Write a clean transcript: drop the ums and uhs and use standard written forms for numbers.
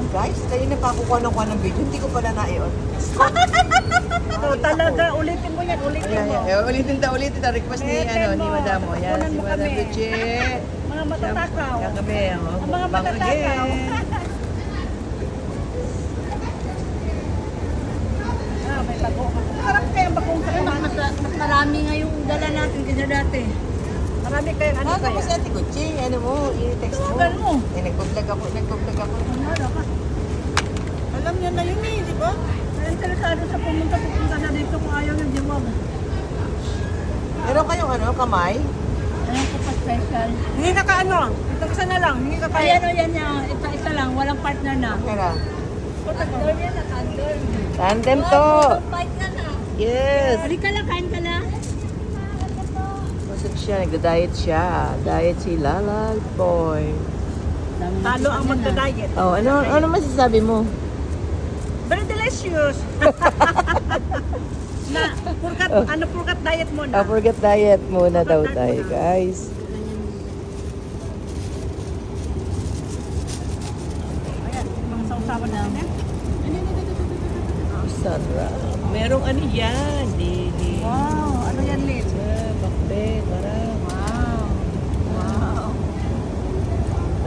Guys, kayo na pa kukuha ng video. Hindi ko pala na-i-on. Talaga, ulitin mo yan, ulitin mo. Ulitin ta. Request ni, Ulitin ni mo. Madam mo. Yan, Kukunan si mo Madam kami. Luche. Mga matatakaw. Yan kami, Ang mga matatakaw. May bago. Marami kayang bagong Mas marami nga yung dala natin kaysa dati. Marami kayang ano Ano kaya? mo si Ate Gucci? Ano mo? I-text mo. Tawagan mo. Nag-vlog ako. Ano ka? Alam niya na yun di ba? Kaya interesado sa pumunta na dito kung ayaw ng diwag. Meron kayong kamay? Ayaw ko pa special. Hindi ka ano? Itong isa na lang. Hindi ka Ay, ano yan yan. Isa lang. Walang partner na. Kaya Tandor yan na, tandor. Tandem to. Fight na na. Yes. Ari ka lang, kain ka lang. Busog siya. Nagda-diet siya. Diet si Lala Boy. Talo ang magda-diet. Oh, ano masasabi mo? Very delicious. Na, purkat diet mo na. Forget diet muna daw tayo, guys. Ayan, mga sausawan natin. Sandra. Merong ano yan, di